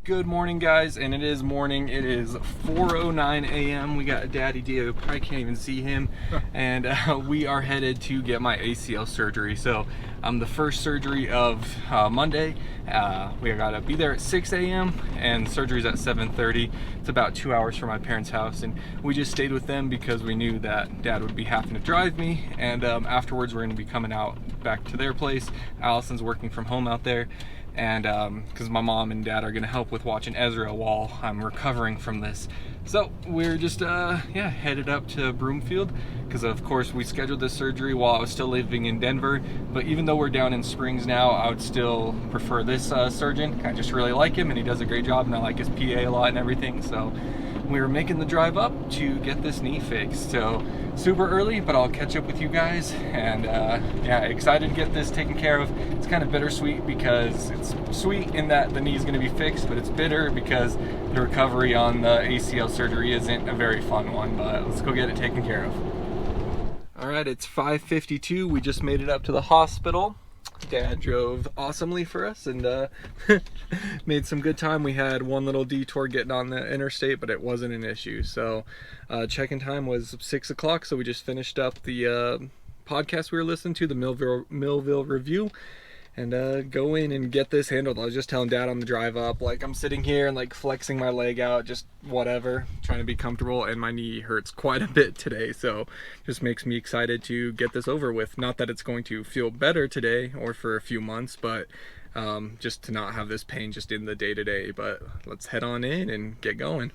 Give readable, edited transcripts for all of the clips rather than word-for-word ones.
Good morning, guys, and it is morning. It is 4:09 a.m. We got Daddy DeeO. Probably can't even see him, and we are headed to get my ACL surgery. So the first surgery of Monday. We gotta be there at 6 a.m. and surgery's at 7:30. It's about 2 hours from my parents' house, and we just stayed with them because we knew that Dad would be having to drive me, and afterwards we're gonna be coming out back to their place. Allison's working from home out there, and because my mom and dad are gonna help with watching Ezra while I'm recovering from this. So we're just headed up to Broomfield because of course we scheduled this surgery while I was still living in Denver, but even though we're down in Springs now, I would still prefer this surgeon. I just really like him and he does a great job, and I like his PA a lot and everything. So we were making the drive up to get this knee fixed. So super early, but I'll catch up with you guys, and yeah, excited to get this taken care of. It's kind of bittersweet because it's sweet in that the knee is going to be fixed, but it's bitter because the recovery on the ACL surgery isn't a very fun one. But let's go get it taken care of. All right, it's 5:52. We just made it up to the hospital. Dad drove awesomely for us and made some good time. We had one little detour getting on the interstate, but it wasn't an issue. So check-in time was 6 o'clock, so we just finished up the podcast we were listening to, the Millville Review, and go in and get this handled. I was just telling Dad on the drive up, like, I'm sitting here and like flexing my leg out, just whatever, trying to be comfortable, and my knee hurts quite a bit today, so just makes me excited to get this over with. Not that it's going to feel better today or for a few months, but just to not have this pain just in the day-to-day. But let's head on in and get going.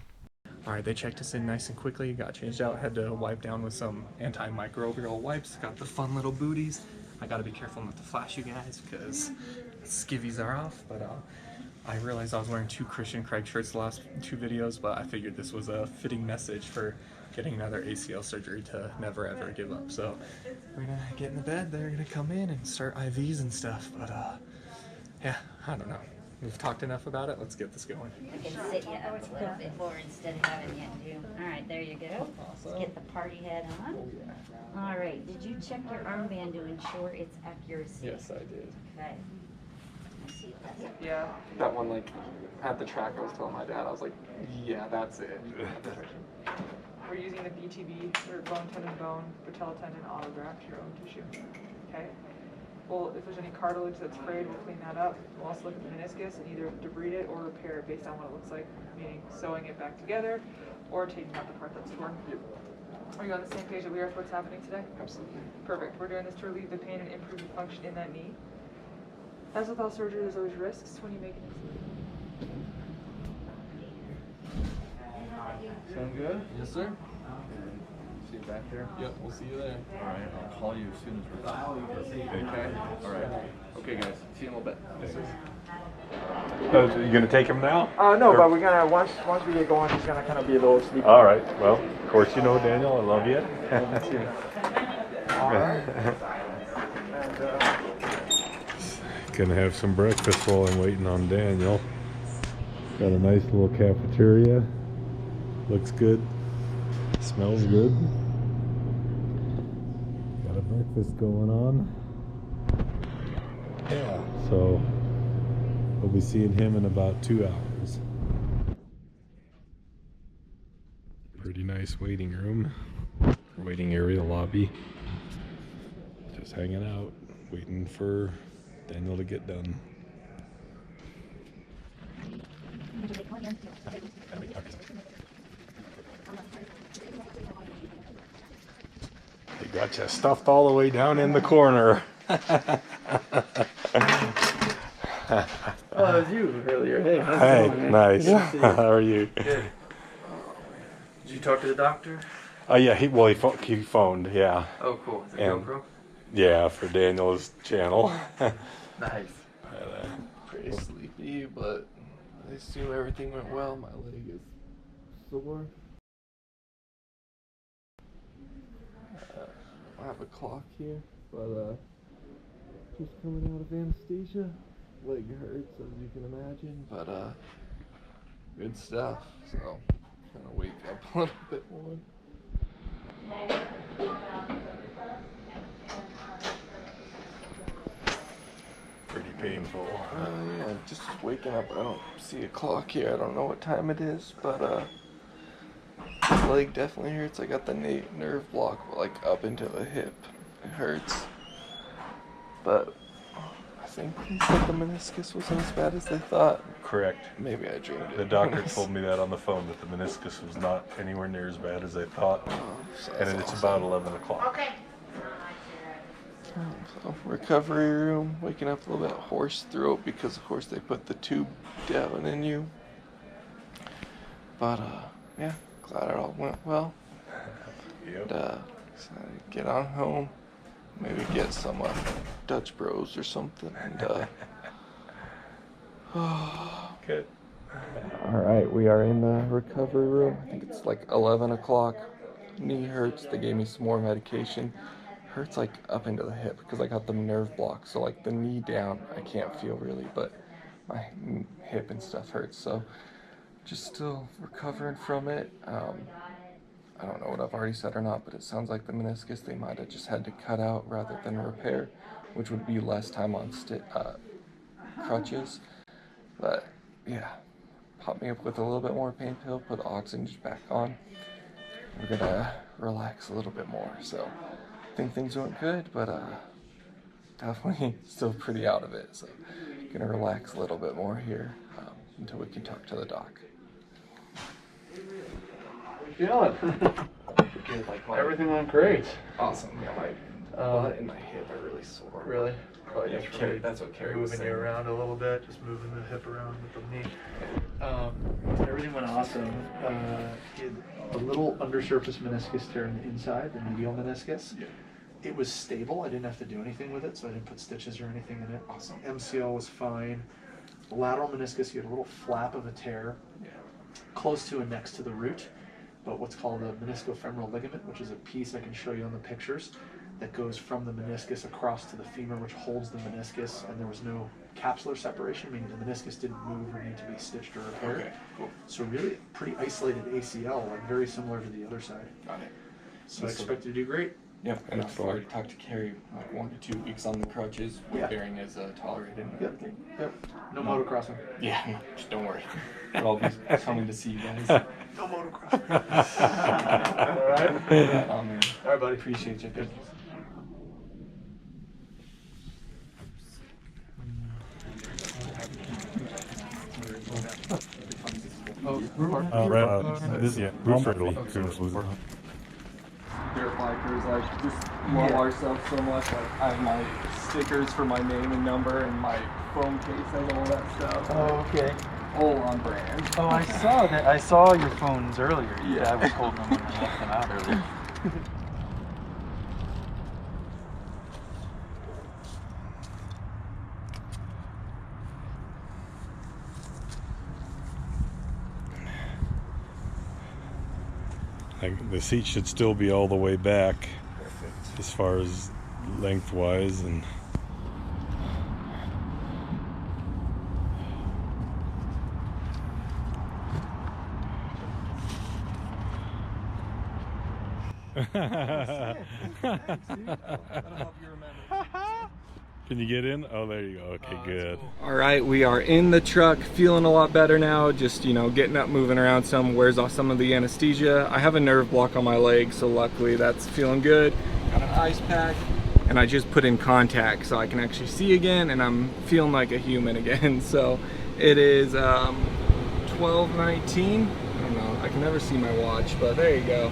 All right, they checked us in nice and quickly, got changed out, had to wipe down with some antimicrobial wipes, got the fun little booties. I gotta be careful not to flash you guys because skivvies are off, but I realized I was wearing two Christian Craig shirts the last two videos, but I figured this was a fitting message for getting another ACL surgery to never ever give up. So we're gonna get in the bed, they're gonna come in and start IVs and stuff, but yeah, I don't know. We've talked enough about it, let's get this going. I can sit you up a little bit more instead of having you do. All right, there you go. Awesome. Let's get the party hat on. Oh, yeah. All right, did you check your armband to ensure its accuracy? Yes, I did. Okay. Let's see if that's it. Yeah. That one, like, at the track, I was telling my dad, I was like, yeah, that's it. We're using the BTB, or bone tendon bone, patella tendon autograft, your own tissue. Okay? Well, if there's any cartilage that's frayed, we'll clean that up. We'll also look at the meniscus and either debride it or repair it based on what it looks like, meaning sewing it back together or taking out the part that's torn. Yep. Are you on the same page that we are with what's happening today? Absolutely. Perfect. We're doing this to relieve the pain and improve the function in that knee. As with all surgery, there's always risks when you make an incision. Sound good? Yes, sir. See you back there? Yep, we'll see you there. All right, I'll call you as soon as we're done. Okay? All right. Okay, guys. See you in a little bit. You gonna take him now? No, but we're gonna once we get going, he's gonna kind of be a little sleepy. All right. Well, of course you know Daniel. I love you. All right. Gonna have some breakfast while I'm waiting on Daniel. Got a nice little cafeteria. Looks good. Smells good. Got a breakfast going on. Yeah. So we'll be seeing him in about 2 hours. Pretty nice waiting room, waiting area, lobby. Just hanging out, waiting for Daniel to get done. They got you stuffed all the way down in the corner. Oh, it was you earlier. Hey, how's it Hey, going, man? nice. Good to see you. How are you? Good. Did you talk to the doctor? Yeah, he phoned, yeah. Oh, cool. Is it And- GoPro? Yeah, for Daniel's channel. Nice. Pretty sleepy, but I assume everything went well. My leg is sore. I have a clock here, but just coming out of anesthesia. Leg hurts, as you can imagine, but good stuff. So kind of wake up a little bit more. Pretty painful. Yeah, just waking up. I don't see a clock here. I don't know what time it is, but my leg definitely hurts. I got the nerve block like up into the hip. It hurts. But I think they said the meniscus wasn't as bad as they thought. Correct. Maybe I dreamed it. The doctor told me that on the phone, that the meniscus was not anywhere near as bad as they thought. So And that's it's awesome. about 11 o'clock. So, recovery room, waking up a little bit hoarse throat because of course they put the tube down in you. But yeah, glad it all went well. Yep. And excited to get on home, maybe get some Dutch Bros or something. And Good. all right, we are in the recovery room. I think it's like 11 o'clock. Knee hurts. They gave me some more medication. Hurts like up into the hip because I got the nerve block. So like the knee down, I can't feel really, but my hip and stuff hurts. So just still recovering from it. I don't know what I've already said or not, but it sounds like the meniscus they might have just had to cut out rather than repair, which would be less time on crutches. But yeah, pop me up with a little bit more pain pill, put the oxygen back on. We're gonna relax a little bit more. So I think things went good, but definitely still pretty out of it. So gonna relax a little bit more here until we can talk to the doc. Feeling? Good, like Everything went great. awesome. Yeah, my butt and my hip are really sore. Really? But yeah, that's what Carrie was Moving saying. you around a little bit, just moving the hip around with the knee. Everything went awesome. He had a little undersurface meniscus tear on the inside, the medial meniscus. Yeah. It was stable. I didn't have to do anything with it, so I didn't put stitches or anything in it. Awesome. MCL was fine. The lateral meniscus, he had a little flap of a tear Yeah. close to and next to the root, but what's called a meniscofemoral ligament, which is a piece I can show you on the pictures that goes from the meniscus across to the femur, which holds the meniscus, and there was no capsular separation, meaning the meniscus didn't move or need to be stitched or repaired. Okay, cool. So really pretty isolated ACL, like very similar to the other side. Got it. So I expect you to do great. Yeah, and I've already talked to Carrie like 1 to 2 weeks on the crutches. Weight Yeah. bearing is tolerated and Yep. everything. Yep. No motocrossing. Yeah, just don't worry. I'll be coming to see you guys. No motocrossing. All right. Yeah, man. All right, buddy. Appreciate you. Good. Dirt bikers, like, just love ourselves so much. Like, I have my stickers for my name and number, and my phone case has all that stuff. Oh, okay. All on brand. Oh, I saw that. I saw your phones earlier. Yeah. I was holding them when I left them out earlier. The seat should still be all the way back as far as lengthwise, and can you get in? Oh, there you go. Okay, good. All right, we are in the truck, feeling a lot better now. Just, you know, getting up, moving around some, wears off some of the anesthesia. I have a nerve block on my leg, so luckily that's feeling good. Got an ice pack, and I just put in contacts so I can actually see again, and I'm feeling like a human again. So it is 12:19. I don't know, I can never see my watch, but there you go.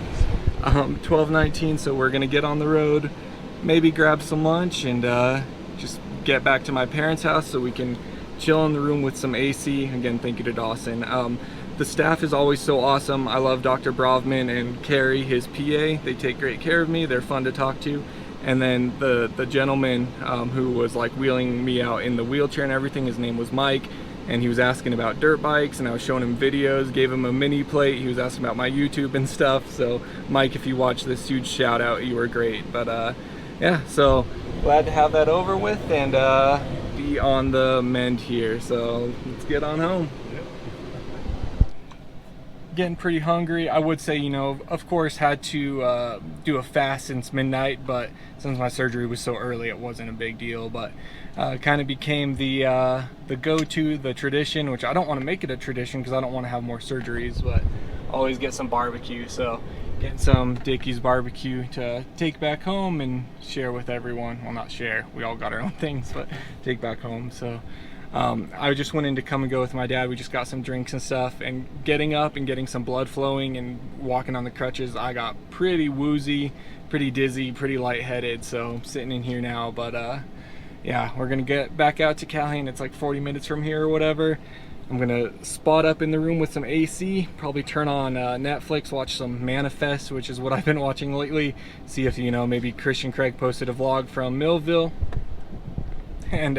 12:19, so we're gonna get on the road, maybe grab some lunch, and just get back to my parents' house so we can chill in the room with some AC. Again, thank you to Dawson. The staff is always so awesome. I love Dr. Brovman and Carrie, his PA. They take great care of me. They're fun to talk to. And then the gentleman who was like wheeling me out in the wheelchair and everything, his name was Mike, and he was asking about dirt bikes, and I was showing him videos, gave him a mini plate. He was asking about my YouTube and stuff. So Mike, if you watch this, huge shout out, you were great. But yeah, so glad to have that over with and be on the mend here. So let's get on home. getting pretty hungry. I would say, you know, of course had to do a fast since midnight, but since my surgery was so early, it wasn't a big deal. But kind of became the go-to, the tradition, which I don't want to make it a tradition because I don't want to have more surgeries, but always get some barbecue. So getting some Dickey's barbecue to take back home and share with everyone. Well, not share, we all got our own things, but take back home. So I just went in to come and go with my dad. We just got some drinks and stuff, and getting up and getting some blood flowing and walking on the crutches, I got pretty woozy, pretty dizzy, pretty lightheaded. So I'm sitting in here now, but yeah, we're gonna get back out to Cali, and it's like 40 minutes from here or whatever. I'm gonna spot up in the room with some AC, probably turn on Netflix, watch some Manifest, which is what I've been watching lately. See if, you know, maybe Christian Craig posted a vlog from Millville, and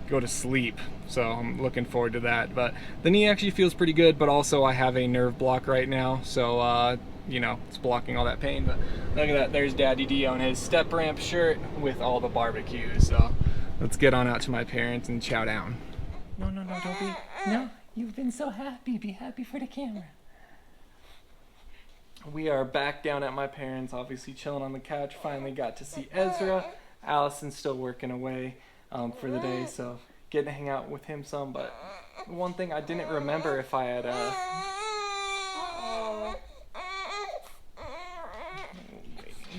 go to sleep. So I'm looking forward to that. But the knee actually feels pretty good, but also I have a nerve block right now, so you know, it's blocking all that pain. But look at that, there's Daddy DeeO in his step ramp shirt with all the barbecue. So let's get on out to my parents and chow down. No, don't be, no, you've been so happy, be happy for the camera. We are back down at my parents', obviously chilling on the couch. Finally got to see Ezra. Allison's still working away for the day, so getting to hang out with him some. But one thing I didn't remember if I had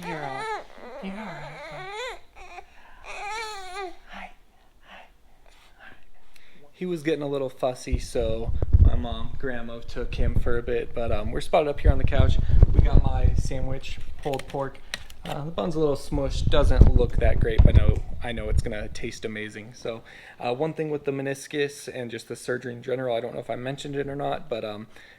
you're alright. Hi. He was getting a little fussy, so my mom, grandma, took him for a bit. But we're spotted up here on the couch. We got my sandwich, pulled pork. The bun's a little smushed, doesn't look that great, but I know it's gonna taste amazing. So one thing with the meniscus and just the surgery in general, I don't know if I mentioned it or not, but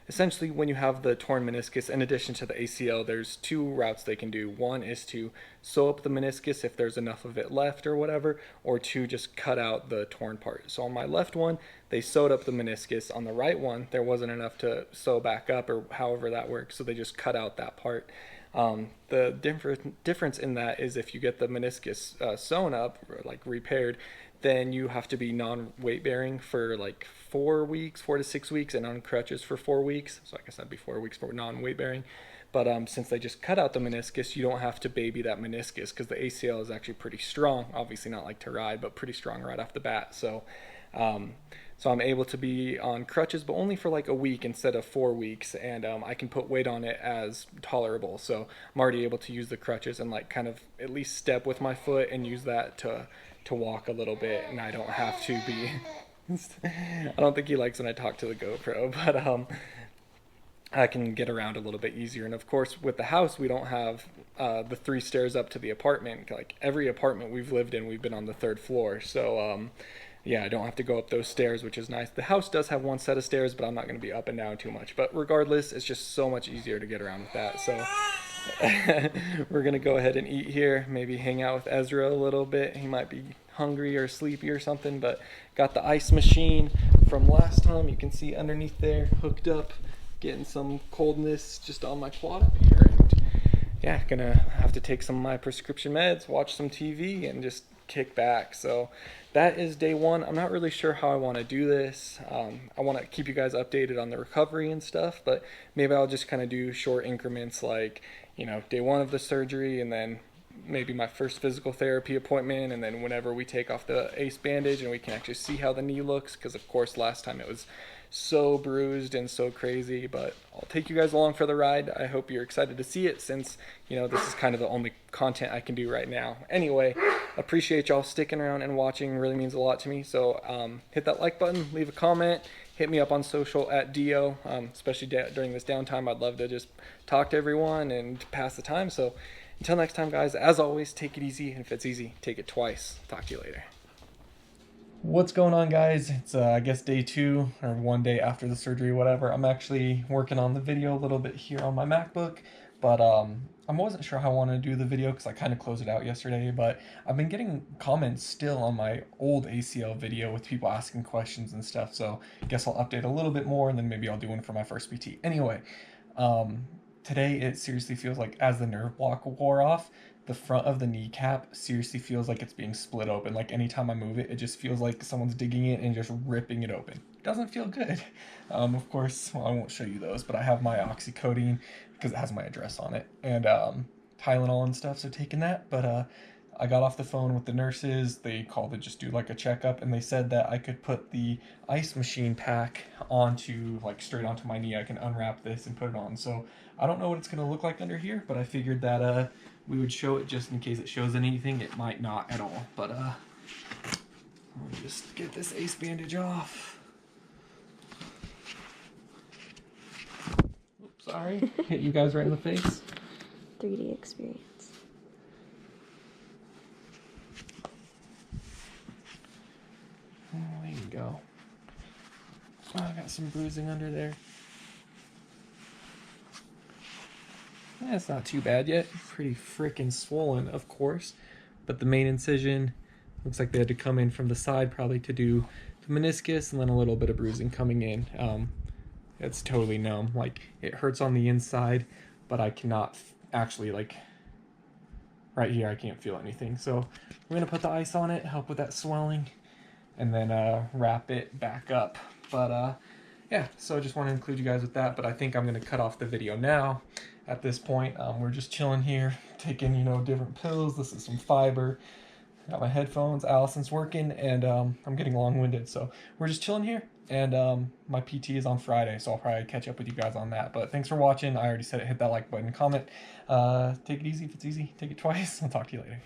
essentially when you have the torn meniscus, in addition to the ACL, there's two routes they can do. One is to sew up the meniscus if there's enough of it left or whatever, or two, just cut out the torn part. So on my left one, they sewed up the meniscus. On the right one, there wasn't enough to sew back up, or however that works, so they just cut out that part. The difference in that is if you get the meniscus sewn up, or like repaired, then you have to be non-weight bearing for like 4 weeks, 4 to 6 weeks, and on crutches for 4 weeks. So I guess that'd be 4 weeks for non-weight bearing. But since they just cut out the meniscus, you don't have to baby that meniscus because the ACL is actually pretty strong. Obviously not like to ride, but pretty strong right off the bat. So so I'm able to be on crutches, but only for like a week instead of 4 weeks, and I can put weight on it as tolerable. So I'm already able to use the crutches and like kind of at least step with my foot and use that to walk a little bit, and I don't have to be I don't think he likes when I talk to the GoPro, but I can get around a little bit easier. And of course with the house, we don't have the 3 stairs up to the apartment. Like every apartment we've lived in, we've been on the 3rd floor, so yeah, I don't have to go up those stairs, which is nice. The house does have 1 set of stairs, but I'm not going to be up and down too much. But regardless, it's just so much easier to get around with that. So we're going to go ahead and eat here, maybe hang out with Ezra a little bit. He might be hungry or sleepy or something, but got the ice machine from last time. You can see underneath there, hooked up, getting some coldness just on my quad up here. And yeah, gonna have to take some of my prescription meds, watch some TV, and just kick back. So that is day 1. I'm not really sure how I want to do this. I want to keep you guys updated on the recovery and stuff, but maybe I'll just kind of do short increments, like, you know, day 1 of the surgery, and then maybe my first physical therapy appointment, and then whenever we take off the ACE bandage and we can actually see how the knee looks, because of course last time it was so bruised and so crazy. But I'll take you guys along for the ride. I hope you're excited to see it, since, you know, this is kind of the only content I can do right now. Anyway, appreciate y'all sticking around and watching. Really means a lot to me. So hit that like button, leave a comment, hit me up on social at DeeO, especially during this downtime. I'd love to just talk to everyone and pass the time. So until next time, guys, as always, take it easy, and if it's easy, take it twice. Talk to you later. What's going on, guys? It's I guess day 2 or 1 day after the surgery, whatever. I'm actually working on the video a little bit here on my MacBook, but I wasn't sure how I wanted to do the video because I kind of closed it out yesterday, but I've been getting comments still on my old ACL video with people asking questions and stuff, so I guess I'll update a little bit more, and then maybe I'll do one for my first PT. Anyway, today it seriously feels like, as the nerve block wore off, the front of the kneecap seriously feels like it's being split open. Like anytime I move it, it just feels like someone's digging it and just ripping it open. doesn't feel good. Of course, well, I won't show you those, but I have my oxycodone because it has my address on it, and Tylenol and stuff, so taking that. But I got off the phone with the nurses. They called to just do like a checkup, and they said that I could put the ice machine pack onto, like, straight onto my knee. I can unwrap this and put it on. So I don't know what it's gonna look like under here, but I figured that we would show it just in case it shows anything. It might not at all, but I'll just get this ace bandage off. Oops, sorry, hit you guys right in the face. 3D experience. Oh, there you go. Oh, I got some bruising under there. That's not too bad yet. Pretty freaking swollen, of course. But the main incision, looks like they had to come in from the side probably to do the meniscus, and then a little bit of bruising coming in. It's totally numb. Like, it hurts on the inside, but I cannot actually, like, right here, I can't feel anything. So we're gonna put the ice on it, help with that swelling, and then wrap it back up. But yeah, so I just want to include you guys with that, but I think I'm going to cut off the video now. At this point, we're just chilling here, taking, you know, different pills. This is some fiber. Got my headphones, Allison's working, and I'm getting long-winded, so we're just chilling here. And my PT is on Friday, so I'll probably catch up with you guys on that. But thanks for watching. I already said it. Hit that like button, comment. Take it easy if it's easy. Take it twice. I'll talk to you later.